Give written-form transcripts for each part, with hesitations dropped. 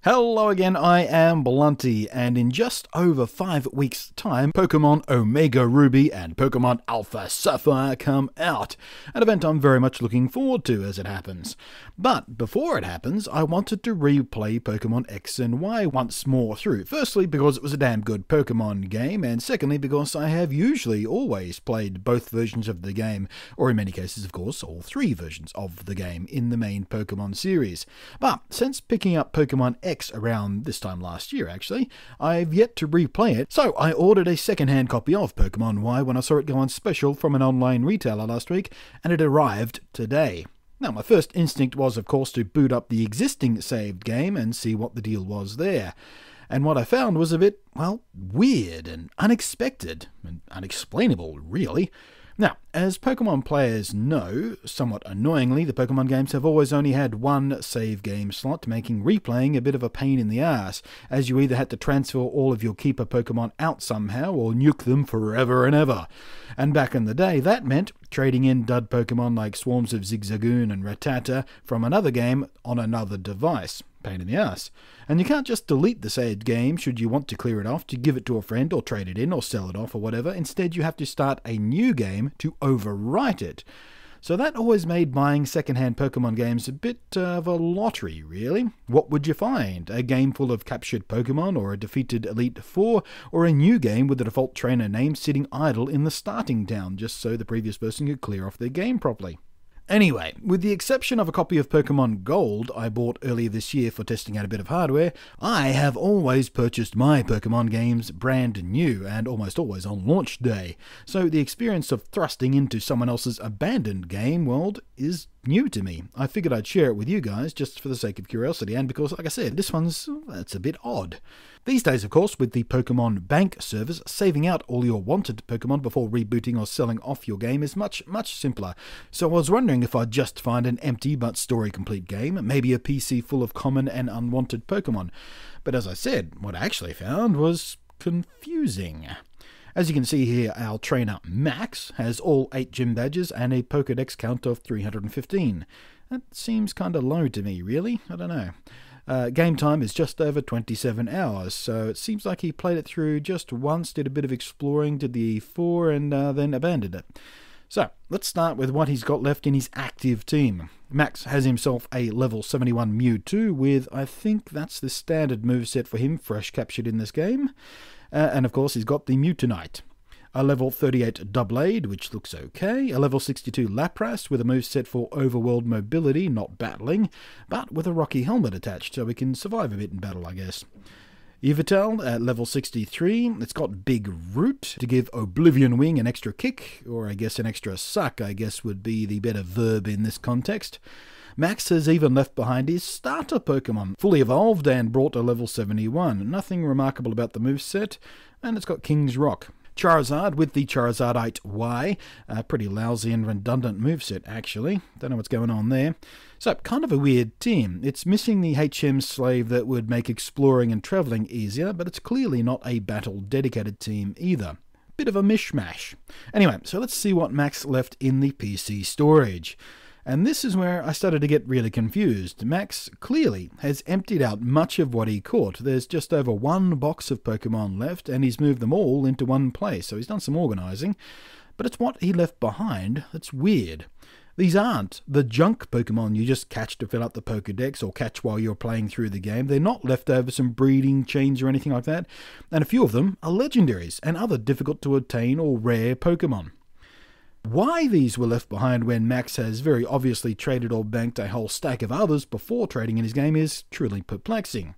Hello again, I am Blunty, and in just over 5 weeks' time, Pokemon Omega Ruby and Pokemon Alpha Sapphire come out, an event I'm very much looking forward to as it happens. But before it happens, I wanted to replay Pokemon X and Y once more through, firstly because it was a damn good Pokemon game, and secondly because I have usually always played both versions of the game, or in many cases of course all three versions of the game in the main Pokemon series. But since picking up Pokemon X around this time last year actually, I've yet to replay it, so I ordered a second-hand copy of Pokemon Y when I saw it go on special from an online retailer last week, and it arrived today. Now, my first instinct was, of course, to boot up the existing saved game and see what the deal was there. And what I found was a bit, well, weird and unexpected, and unexplainable, really. Now, as Pokemon players know, somewhat annoyingly, the Pokemon games have always only had one save game slot, making replaying a bit of a pain in the ass, as you either had to transfer all of your keeper Pokemon out somehow or nuke them forever and ever. And back in the day, that meant trading in dud Pokemon like swarms of Zigzagoon and Rattata from another game on another device. Pain in the ass. And you can't just delete the saved game should you want to clear it off, to give it to a friend or trade it in or sell it off or whatever. Instead, you have to start a new game to overwrite it. So that always made buying second-hand Pokemon games a bit of a lottery, really. What would you find? A game full of captured Pokemon, or a defeated Elite Four, or a new game with the default trainer name sitting idle in the starting town, just so the previous person could clear off their game properly? Anyway, with the exception of a copy of Pokemon Gold I bought earlier this year for testing out a bit of hardware, I have always purchased my Pokemon games brand new and almost always on launch day, so the experience of thrusting into someone else's abandoned game world is new to me. I figured I'd share it with you guys just for the sake of curiosity and because, like I said, this one's a bit odd. These days, of course, with the Pokemon Bank service, saving out all your wanted Pokemon before rebooting or selling off your game is much simpler. So I was wondering if I'd just find an empty but story-complete game, maybe a PC full of common and unwanted Pokemon. But as I said, what I actually found was confusing. As you can see here, our trainer Max has all 8 gym badges and a Pokédex count of 315. That seems kinda low to me, really. I don't know. Game time is just over 27 hours, so it seems like he played it through just once, did a bit of exploring, did the E4, and then abandoned it. So, let's start with what he's got left in his active team. Max has himself a level 71 Mewtwo with, I think that's the standard moveset for him, fresh captured in this game. And of course he's got the Mewtwonite. A level 38 Doublade, which looks okay. A level 62 Lapras with a moveset for overworld mobility, not battling, but with a rocky helmet attached, so we can survive a bit in battle, I guess. Yveltal at level 63, it's got Big Root to give Oblivion Wing an extra kick, or I guess an extra suck, I guess would be the better verb in this context. Max has even left behind his starter Pokemon, fully evolved and brought to level 71. Nothing remarkable about the moveset, and it's got King's Rock. Charizard with the Charizardite Y, a pretty lousy and redundant moveset actually, don't know what's going on there. So, kind of a weird team. It's missing the HM slave that would make exploring and travelling easier, but it's clearly not a battle-dedicated team either. Bit of a mishmash. Anyway, so let's see what Max left in the PC storage. And this is where I started to get really confused. Max clearly has emptied out much of what he caught. There's just over 1 box of Pokemon left, and he's moved them all into one place, so he's done some organising. But it's what he left behind that's weird. These aren't the junk Pokemon you just catch to fill up the Pokédex or catch while you're playing through the game. They're not leftovers from breeding chains or anything like that. And a few of them are legendaries and other difficult to obtain or rare Pokemon. Why these were left behind when Max has very obviously traded or banked a whole stack of others before trading in his game is truly perplexing.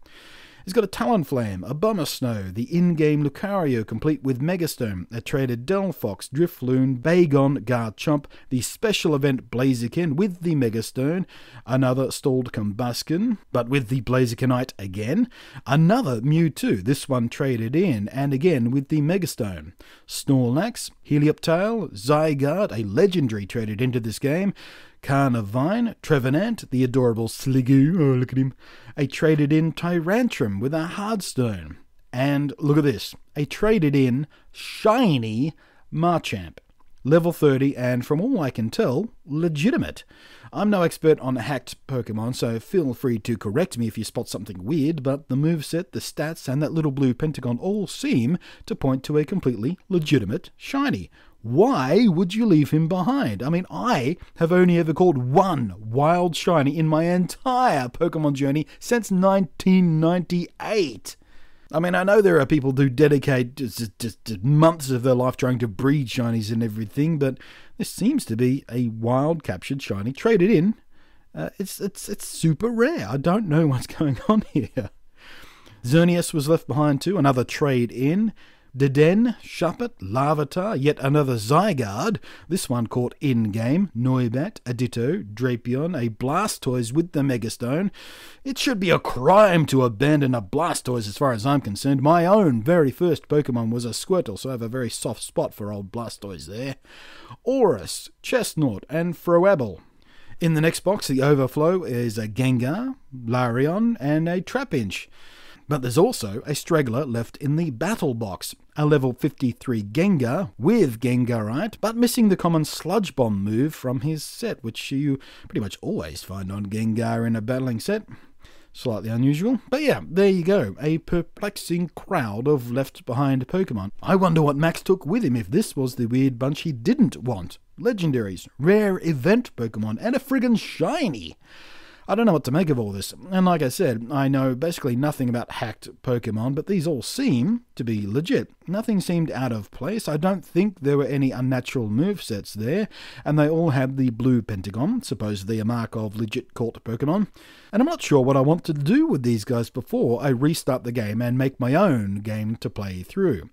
He's got a Talonflame, a Snow, the in-game Lucario complete with Megastone, a traded Delphox, Drifloon, Bagon, Garchomp, the special event Blaziken with the Megastone, another stalled Combusken, but with the Blazikenite again, another Mewtwo, this one traded in, and again with the Megastone, Snorlax, Helioptile, Zygarde, a legendary traded into this game, Carnivine, Trevenant, the adorable Sliggoo, oh look at him, a traded-in Tyrantrum with a Hardstone, and look at this, a traded-in shiny Marchamp. level 30, and from all I can tell, legitimate. I'm no expert on hacked Pokemon, so feel free to correct me if you spot something weird, but the moveset, the stats, and that little blue pentagon all seem to point to a completely legitimate shiny. Why would you leave him behind? I mean, I have only ever caught one wild shiny in my entire Pokemon journey since 1998. I mean, I know there are people who dedicate just months of their life trying to breed shinies and everything, but this seems to be a wild captured shiny traded in. It's super rare. I don't know what's going on here. Xerneas was left behind too, another trade in. Deden, Shuppet, Larvitar, yet another Zygarde, this one caught in-game, Noibat, a Ditto, Drapion, a Blastoise with the Megastone. It should be a crime to abandon a Blastoise as far as I'm concerned. My own very first Pokemon was a Squirtle, so I have a very soft spot for old Blastoise there. Aurus, Chestnut, and Froabel. In the next box, the overflow is a Gengar, Larion, and a Trapinch. But there's also a straggler left in the battle box, a level 53 Gengar with Gengarite, but missing the common Sludge Bomb move from his set, which you pretty much always find on Gengar in a battling set. Slightly unusual, but yeah, there you go, a perplexing crowd of left-behind Pokemon. I wonder what Max took with him if this was the weird bunch he didn't want. Legendaries, rare event Pokemon, and a friggin' shiny! I don't know what to make of all this, and like I said, I know basically nothing about hacked Pokemon, but these all seem to be legit. Nothing seemed out of place. I don't think there were any unnatural movesets there, and they all had the blue pentagon, supposedly a mark of legit caught Pokemon. And I'm not sure what I want to do with these guys before I restart the game and make my own game to play through.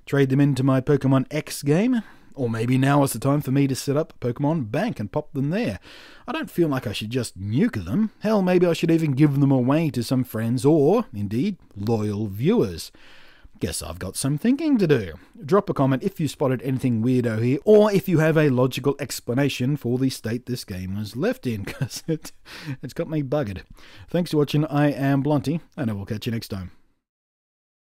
Trade them into my Pokemon X game? Or maybe now is the time for me to set up a Pokemon Bank and pop them there. I don't feel like I should just nuke them. Hell, maybe I should even give them away to some friends or, indeed, loyal viewers. Guess I've got some thinking to do. Drop a comment if you spotted anything weirdo here, or if you have a logical explanation for the state this game was left in, because it's got me buggered. Thanks for watching. I am Blunty, and I will catch you next time.